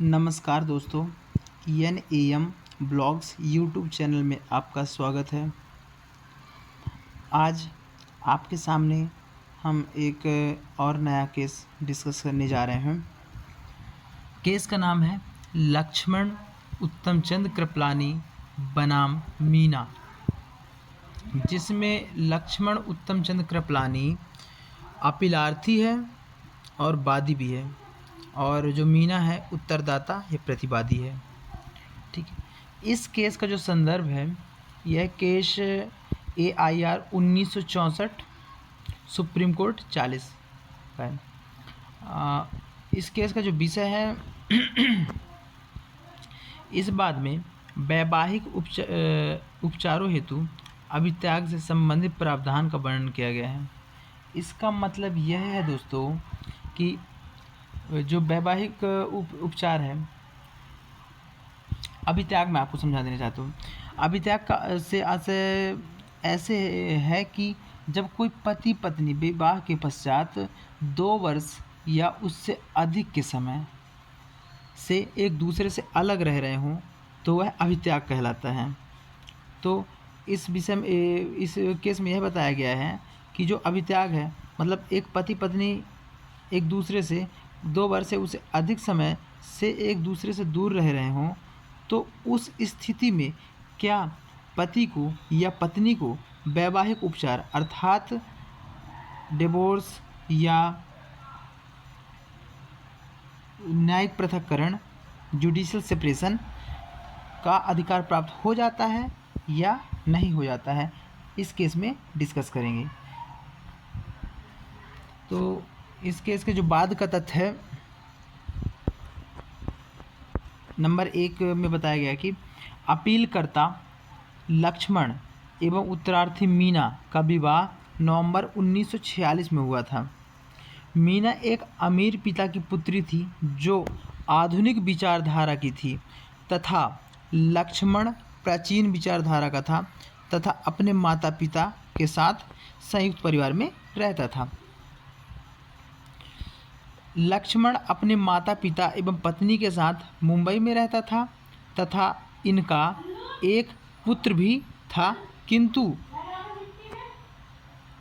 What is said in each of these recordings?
नमस्कार दोस्तों, N A M blogs YouTube channel में आपका स्वागत है। आज आपके सामने हम एक और नया केस डिस्कस करने जा रहे हैं। केस का नाम है लक्ष्मण उत्तमचंद कृपलानी बनाम मीना, जिसमें लक्ष्मण उत्तमचंद कृपलानी अपीलार्थी है और वादी भी है, और जो मीना है उत्तरदाता या प्रतिवादी है। ठीक है, इस केस का जो संदर्भ है, यह केस AIR 1964 सुप्रीम कोर्ट 40 का है। इस केस का जो विषय है इस बात में वैवाहिक उपचारों हेतु अभित्याग से संबंधित प्रावधान का वर्णन किया गया है। इसका मतलब यह है दोस्तों कि जो वैवाहिक उपचार है, अभित्याग मैं आपको समझा देना चाहता हूँ। अभित्याग का से ऐसे है कि जब कोई पति पत्नी विवाह के पश्चात 2 वर्ष या उससे अधिक के समय से एक दूसरे से अलग रह रहे हों तो वह अभित्याग कहलाता है। तो इस विषय में, इस केस में यह बताया गया है कि जो अभित्याग है, मतलब एक पति पत्नी एक दूसरे से 2 वर्ष से उससे अधिक समय से एक दूसरे से दूर रह रहे हों, तो उस स्थिति में क्या पति को या पत्नी को वैवाहिक उपचार अर्थात डिवोर्स या न्यायिक पृथक्करण जुडिशियल सेपरेशन का अधिकार प्राप्त हो जाता है या नहीं हो जाता है, इस केस में डिस्कस करेंगे। तो इस केस के जो बाद का तथ्य है, नंबर 1 में बताया गया कि अपीलकर्ता लक्ष्मण एवं उत्तरार्थी मीना का विवाह नवंबर 1946 में हुआ था। मीना एक अमीर पिता की पुत्री थी जो आधुनिक विचारधारा की थी तथा लक्ष्मण प्राचीन विचारधारा का था तथा अपने माता पिता के साथ संयुक्त परिवार में रहता था। लक्ष्मण अपने माता पिता एवं पत्नी के साथ मुंबई में रहता था तथा इनका एक पुत्र भी था, किंतु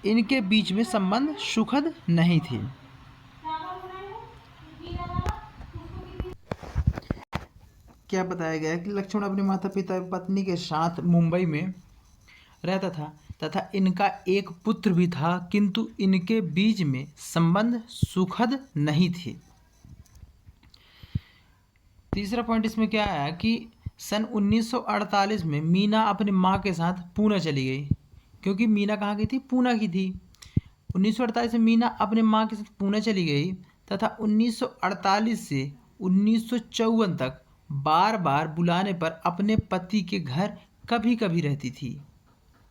इनके बीच में संबंध सुखद नहीं थे। क्या बताया गया है कि लक्ष्मण अपने माता पिता एवं पत्नी के साथ मुंबई में रहता था तथा इनका एक पुत्र भी था, किंतु इनके बीच में संबंध सुखद नहीं थे। तीसरा पॉइंट इसमें क्या है कि सन 1948 में मीना अपनी माँ के साथ पूना चली गई, क्योंकि मीना कहाँ की थी? पूना की थी। 1948 में मीना अपने माँ के साथ पूना चली गई तथा 1948 से 1954 तक बार बार बुलाने पर अपने पति के घर कभी कभी रहती थी।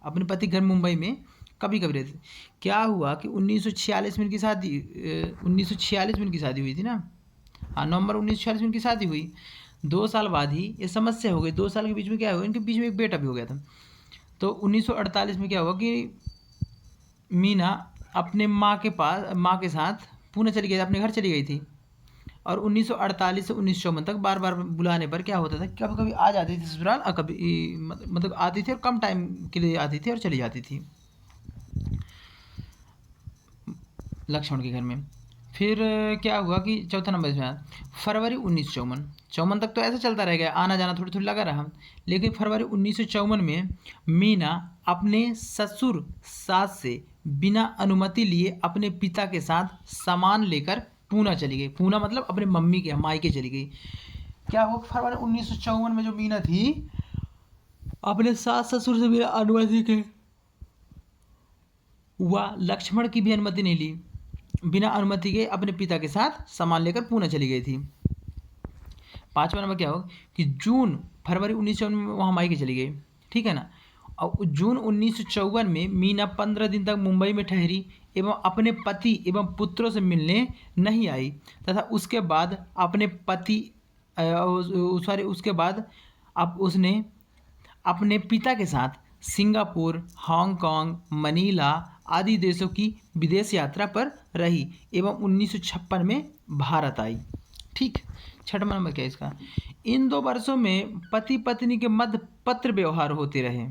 अपने पति घर मुंबई में कभी कभी रहती थी। क्या हुआ कि 1946 में इनकी शादी 1946 में इनकी शादी हुई थी ना। हाँ, नवंबर 1946 में इनकी शादी हुई। 2 साल बाद ही ये समस्या हो गई। 2 साल के बीच में क्या हुआ, इनके बीच में एक बेटा भी हो गया था। तो 1948 में क्या हुआ कि मीना अपने माँ के साथ पुणे चली गई, अपने घर चली गई थी। और 1948 से 1954 तक बार बार बुलाने पर क्या होता था, कभी कभी आ जाती थी ससुराल और कभी मतलब आती थी और कम टाइम के लिए आती थी और चली जाती थी लक्ष्मण के घर में। फिर क्या हुआ कि चौथा नंबर इसमें फरवरी 1954 तक तो ऐसा चलता रह गया, आना जाना थोड़ी थोड़ी लगा रहा। लेकिन फरवरी 1954 में मीना अपने ससुर सास से बिना अनुमति लिए अपने पिता के साथ सामान लेकर पूना चली गई। पूना मतलब अपने मम्मी के मायके चली गई। क्या हुआ, फरवरी 1954 में जो मीना थी अपने सास ससुर से बिना अनुमति के, वह लक्ष्मण की भी अनुमति नहीं ली, बिना अनुमति के अपने पिता के साथ सामान लेकर पूना चली गई थी। 5वां नंबर क्या हो कि फरवरी 1954 में वहाँ मायके चली गई, ठीक है ना। और जून 1954 में मीना 15 दिन तक मुंबई में ठहरी एवं अपने पति एवं पुत्रों से मिलने नहीं आई तथा उसके बाद अब उसने अपने पिता के साथ सिंगापुर, हांगकांग, मनीला आदि देशों की विदेश यात्रा पर रही एवं 1956 में भारत आई। ठीक, 6वां नंबर क्या है इसका, इन 2 वर्षों में पति पत्नी के मध्य पत्र व्यवहार होते रहे,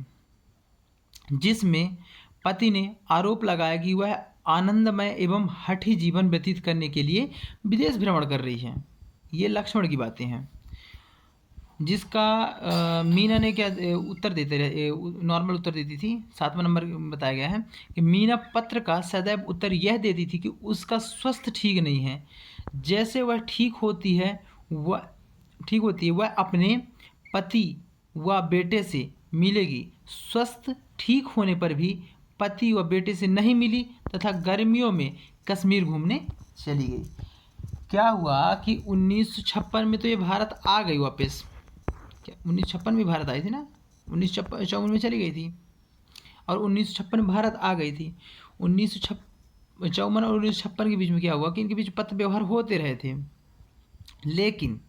जिसमें पति ने आरोप लगाया कि वह आनंदमय एवं हठी जीवन व्यतीत करने के लिए विदेश भ्रमण कर रही है। ये लक्ष्मण की बातें हैं, जिसका मीना ने क्या उत्तर देते रहे, नॉर्मल उत्तर देती थी। 7वां नंबर बताया गया है कि मीना पत्र का सदैव उत्तर यह देती थी कि उसका स्वास्थ्य ठीक नहीं है, जैसे वह ठीक होती है वह अपने पति व बेटे से मिलेगी। स्वस्थ ठीक होने पर भी पति व बेटे से नहीं मिली तथा गर्मियों में कश्मीर घूमने चली गई। क्या हुआ कि 1956 में तो ये भारत आ गई वापस, 1956 में भारत आई थी ना, 1954 में चली गई थी और 1956 में भारत आ गई थी। 1954 और 1956 के बीच में क्या हुआ कि इनके बीच पत्र व्यवहार होते रहे थे, लेकिन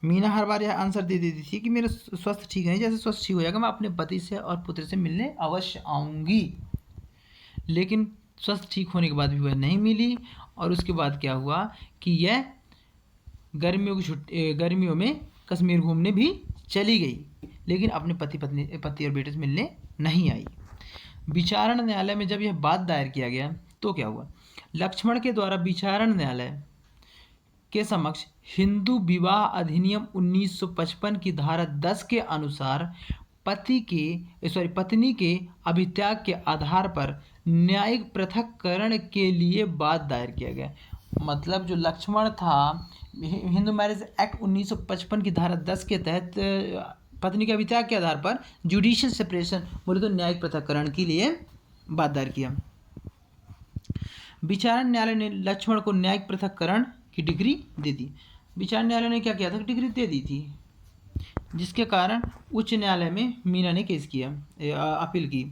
मीना हर बार यह आंसर दे देती थी कि मेरा स्वास्थ्य ठीक नहीं, जैसे स्वास्थ्य ठीक हो जाएगा मैं अपने पति से और पुत्र से मिलने अवश्य आऊँगी। लेकिन स्वास्थ्य ठीक होने के बाद भी वह नहीं मिली और उसके बाद क्या हुआ कि यह गर्मियों में कश्मीर घूमने भी चली गई, लेकिन अपने पति और बेटे से मिलने नहीं आई। विचारण न्यायालय में जब यह बात दायर किया गया तो क्या हुआ, लक्ष्मण के द्वारा विचारण न्यायालय के समक्ष हिंदू विवाह अधिनियम 1955 की धारा 10 के अनुसार पत्नी के अभित्याग के आधार पर न्यायिक पृथक्करण के लिए बात दायर किया गया। मतलब जो लक्ष्मण था, हिंदू मैरिज एक्ट 1955 की धारा 10 के तहत पत्नी के अभित्याग के आधार पर जुडिशियल सेपरेशन बोले तो न्यायिक पृथक्करण के लिए बात दायर किया। विचारण न्यायालय ने लक्ष्मण को न्यायिक पृथक्करण की डिग्री दे दी। विचारण न्यायालय ने क्या किया था, डिग्री दे दी थी, जिसके कारण उच्च न्यायालय में मीना ने केस किया, अपील की।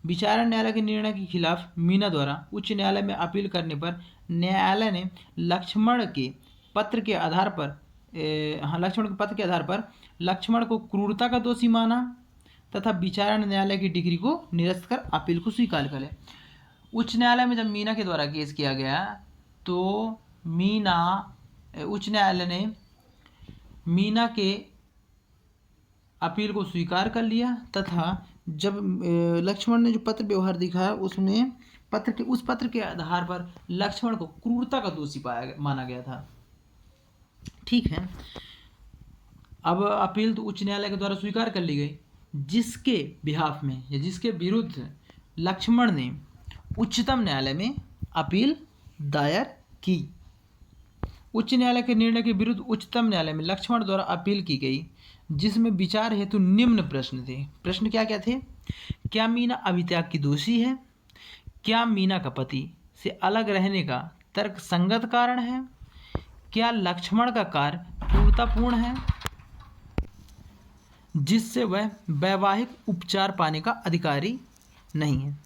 विचारण न्यायालय के निर्णय के खिलाफ मीना द्वारा उच्च न्यायालय में अपील करने पर न्यायालय ने लक्ष्मण के पत्र के आधार पर लक्ष्मण को क्रूरता का दोषी माना तथा विचारण न्यायालय की डिग्री को निरस्त कर अपील को स्वीकार कर लिया। उच्च न्यायालय में जब मीना के द्वारा केस किया गया तो उच्च न्यायालय ने मीना के अपील को स्वीकार कर लिया तथा जब लक्ष्मण ने जो पत्र व्यवहार दिखाया उसमें उस पत्र के आधार पर लक्ष्मण को क्रूरता का दोषी माना गया था। ठीक है, अब अपील तो उच्च न्यायालय के द्वारा स्वीकार कर ली गई, जिसके बिहाफ में या जिसके विरुद्ध लक्ष्मण ने उच्चतम न्यायालय में अपील दायर की। उच्च न्यायालय के निर्णय के विरुद्ध उच्चतम न्यायालय में लक्ष्मण द्वारा अपील की गई, जिसमें विचार हेतु निम्न प्रश्न थे। प्रश्न क्या क्या थे, क्या मीना अभित्याग की दोषी है, क्या मीना का पति से अलग रहने का तर्क संगत कारण है, क्या लक्ष्मण का कार्य क्रूरतापूर्ण है जिससे वह वैवाहिक उपचार पाने का अधिकारी नहीं है।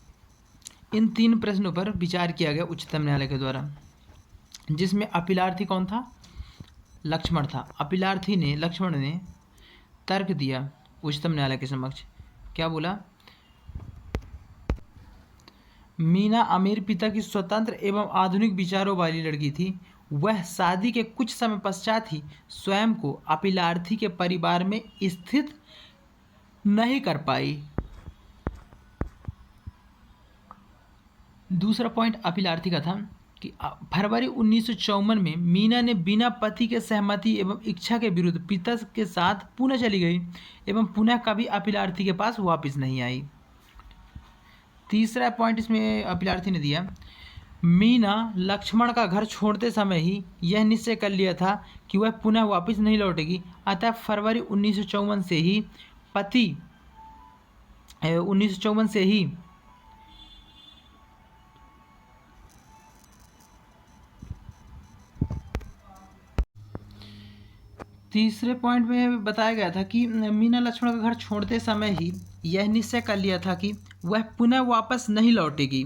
इन 3 प्रश्नों पर विचार किया गया उच्चतम न्यायालय के द्वारा, जिसमें अपीलार्थी कौन था, लक्ष्मण था। लक्ष्मण ने तर्क दिया उच्चतम न्यायालय के समक्ष, क्या बोला, मीना अमीर पिता की स्वतंत्र एवं आधुनिक विचारों वाली लड़की थी। वह शादी के कुछ समय पश्चात ही स्वयं को अपीलार्थी के परिवार में स्थित नहीं कर पाई। दूसरा पॉइंट अपीलार्थी का था कि फरवरी 1954 में मीना ने बिना पति के सहमति एवं इच्छा के विरुद्ध पिता के साथ पुणे चली गई एवं पुनः कभी अपीलार्थी के पास वापस नहीं आई। तीसरा पॉइंट इसमें अपीलार्थी ने दिया, मीना लक्ष्मण का घर छोड़ते समय ही यह निश्चय कर लिया था कि वह पुनः वापस नहीं लौटेगी, अतः फरवरी 1954 से ही तीसरे पॉइंट में बताया गया था कि मीना लक्ष्मण का घर छोड़ते समय ही यह निश्चय कर लिया था कि वह पुनः वापस नहीं लौटेगी,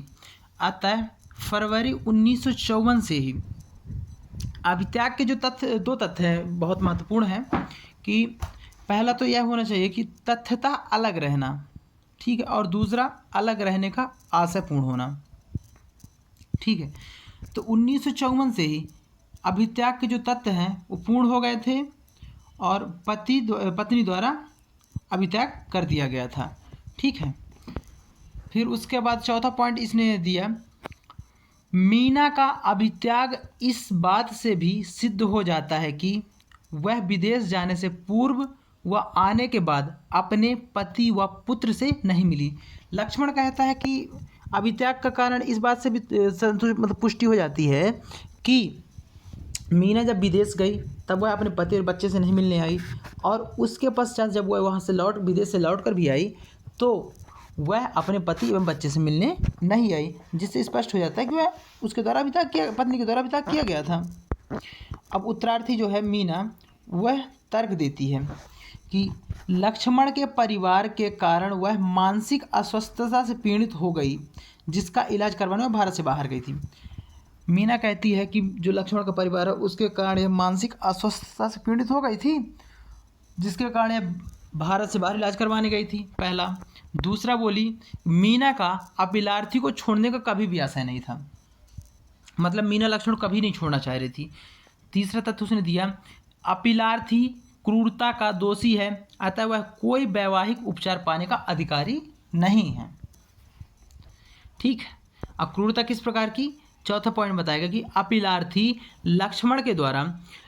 अतः फरवरी 1954 से ही। अभित्याग के जो दो तथ्य हैं बहुत महत्वपूर्ण हैं कि पहला तो यह होना चाहिए कि तथ्यतः अलग रहना, ठीक है, और दूसरा अलग रहने का आशयपूर्ण होना, ठीक है। तो 1954 से ही अभित्याग के जो तत्व हैं वो पूर्ण हो गए थे और पत्नी द्वारा अभित्याग कर दिया गया था। ठीक है। फिर उसके बाद चौथा पॉइंट इसने दिया, मीना का अभित्याग इस बात से भी सिद्ध हो जाता है कि वह विदेश जाने से पूर्व व आने के बाद अपने पति व पुत्र से नहीं मिली। लक्ष्मण कहता है कि अभित्याग का कारण इस बात से भी पुष्टि हो जाती है कि मीना जब विदेश गई तब वह अपने पति और बच्चे से नहीं मिलने आई, और उसके पश्चात जब वह वहाँ से विदेश से लौट कर भी आई तो वह अपने पति एवं बच्चे से मिलने नहीं आई, जिससे स्पष्ट हो जाता है कि वह उसके द्वारा पत्नी के द्वारा अभित्याग किया गया था। अब उत्तरार्थी जो है मीना, वह तर्क देती है कि लक्ष्मण के परिवार के कारण वह मानसिक अस्वस्थता से पीड़ित हो गई, जिसका इलाज करवाने में भारत से बाहर गई थी। मीना कहती है कि जो लक्ष्मण का परिवार है उसके कारण यह मानसिक अस्वस्थता से पीड़ित हो गई थी, जिसके कारण यह भारत से बाहर इलाज करवाने गई थी, पहला। दूसरा बोली, मीना का अपिलार्थी को छोड़ने का कभी भी आशय नहीं था, मतलब मीना लक्ष्मण कभी नहीं छोड़ना चाह रही थी। तीसरा तथ्य उसने दिया, अपिलार्थी क्रूरता का दोषी है, अतः वह कोई वैवाहिक उपचार पाने का अधिकारी नहीं है। ठीक है। अब क्रूरता किस प्रकार की, चौथा पॉइंट बताएगा कि अपिलार्थी लक्ष्मण के द्वारा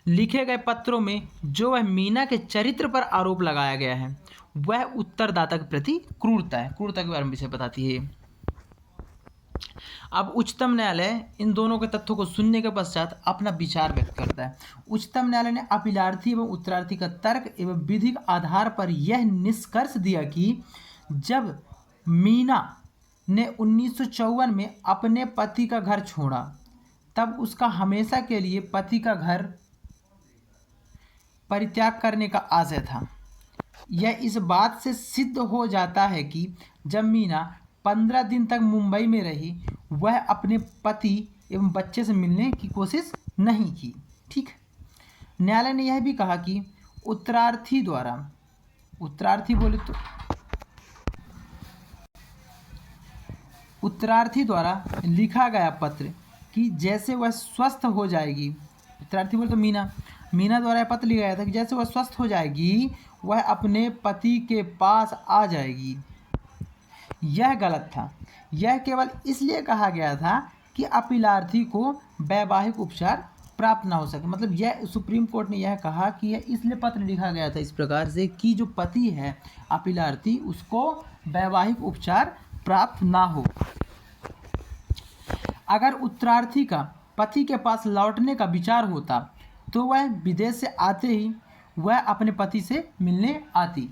लिखे गए पत्रों में जो वह मीना के चरित्र पर आरोप लगाया गया है वह उत्तरदाता के प्रति क्रूरता है। क्रूरता के बारे में विषय बताती है। अब उच्चतम न्यायालय इन दोनों के तथ्यों को सुनने के पश्चात अपना विचार व्यक्त करता है। उच्चतम न्यायालय ने अपिलार्थी एवं उत्तरार्थी का तर्क एवं विधिक आधार पर यह निष्कर्ष दिया कि जब मीना ने 1954 में अपने पति का घर छोड़ा तब उसका हमेशा के लिए पति का घर परित्याग करने का आशय था। यह इस बात से सिद्ध हो जाता है कि जब मीना 15 दिन तक मुंबई में रही वह अपने पति एवं बच्चे से मिलने की कोशिश नहीं की। ठीक। न्यायालय ने यह भी कहा कि उत्तरार्थी द्वारा लिखा गया पत्र कि जैसे वह स्वस्थ हो जाएगी, उत्तरार्थी बोले तो मीना द्वारा पत्र लिखा गया था कि जैसे वह स्वस्थ हो जाएगी वह अपने पति के पास आ जाएगी। यह गलत था। यह केवल इसलिए कहा गया था कि अपिलार्थी को वैवाहिक उपचार प्राप्त ना हो सके, मतलब यह सुप्रीम कोर्ट ने यह कहा कि यह इसलिए पत्र लिखा गया था इस प्रकार से कि जो पति है अपिलार्थी उसको वैवाहिक उपचार प्राप्त ना हो। अगर उत्तरार्थी का पति के पास लौटने का विचार होता तो वह विदेश से आते ही वह अपने पति से मिलने आती।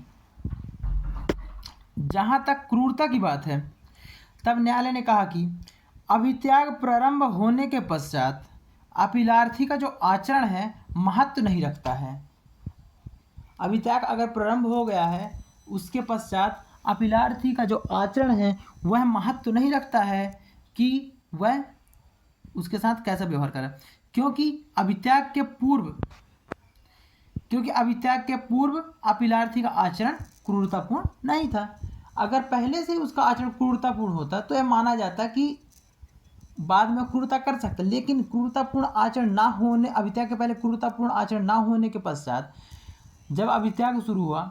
जहाँ तक क्रूरता की बात है तब न्यायालय ने कहा कि अभित्याग प्रारंभ होने के पश्चात अपिलार्थी का जो आचरण है महत्व नहीं रखता है। अभित्याग अगर प्रारंभ हो गया है उसके पश्चात अपिलार्थी का जो आचरण है वह महत्व नहीं रखता है कि वह उसके साथ कैसा व्यवहार करे, क्योंकि अभित्याग के पूर्व अपिलार्थी का आचरण क्रूरतापूर्ण नहीं था। अगर पहले से उसका आचरण क्रूरतापूर्ण होता तो यह माना जाता कि बाद में क्रूरता कर सकता, लेकिन क्रूरतापूर्ण आचरण ना होने, अभित्याग के पहले क्रूरतापूर्ण आचरण ना होने के पश्चात जब अभित्याग शुरू हुआ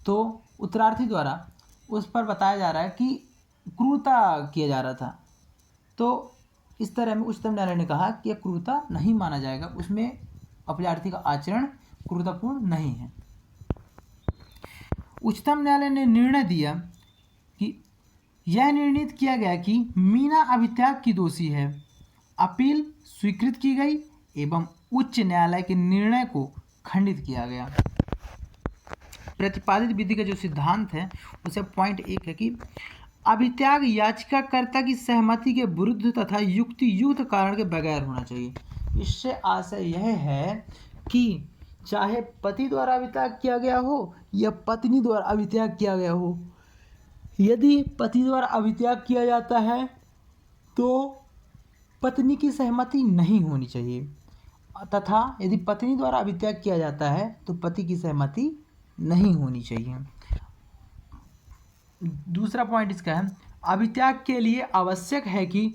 तो उत्तरार्थी द्वारा उस पर बताया जा रहा है कि क्रूरता किया जा रहा था। तो इस तरह में उच्चतम न्यायालय ने कहा कि यह क्रूरता नहीं माना जाएगा, उसमें अपिलार्थी का आचरण क्रूरतापूर्ण नहीं है। उच्चतम न्यायालय ने निर्णय दिया कि यह निर्णित किया गया कि मीना अभित्याग की दोषी है। अपील स्वीकृत की गई एवं उच्च न्यायालय के निर्णय को खंडित किया गया। प्रतिपादित विधि का जो सिद्धांत है उसे पॉइंट 1 है कि अभित्याग याचिकाकर्ता की सहमति के विरुद्ध तथा युक्त कारण के बगैर होना चाहिए। इससे आशय यह है कि चाहे पति द्वारा अभित्याग किया गया हो या पत्नी द्वारा अभित्याग किया गया हो, यदि पति द्वारा अभित्याग किया जाता है तो पत्नी की सहमति नहीं होनी चाहिए, तथा यदि पत्नी द्वारा अभित्याग किया जाता है तो पति की सहमति नहीं होनी चाहिए। दूसरा पॉइंट इसका है, अभित्याग के लिए आवश्यक है कि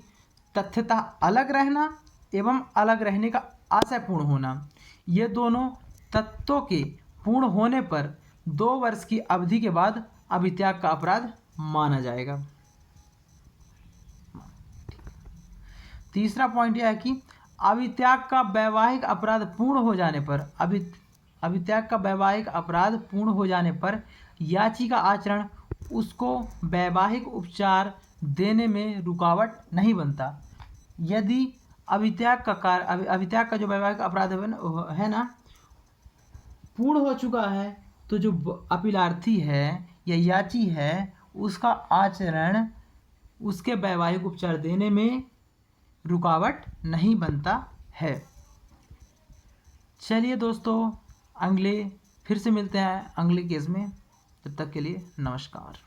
तथ्यतः अलग रहना एवं अलग रहने का आशय पूर्ण होना, ये दोनों तत्वों के पूर्ण होने पर 2 वर्ष की अवधि के बाद अभित्याग का अपराध माना जाएगा। तीसरा पॉइंट यह है कि अभित्याग का वैवाहिक अपराध पूर्ण हो जाने पर अभित्याग का वैवाहिक अपराध पूर्ण हो जाने पर याची का आचरण उसको वैवाहिक उपचार देने में रुकावट नहीं बनता। यदि अभित्याग का जो वैवाहिक अपराध है ना पूर्ण हो चुका है, तो जो अपीलार्थी है या याची है उसका आचरण उसके वैवाहिक उपचार देने में रुकावट नहीं बनता है। चलिए दोस्तों, फिर से मिलते हैं अगले केस में। तब तक के लिए नमस्कार।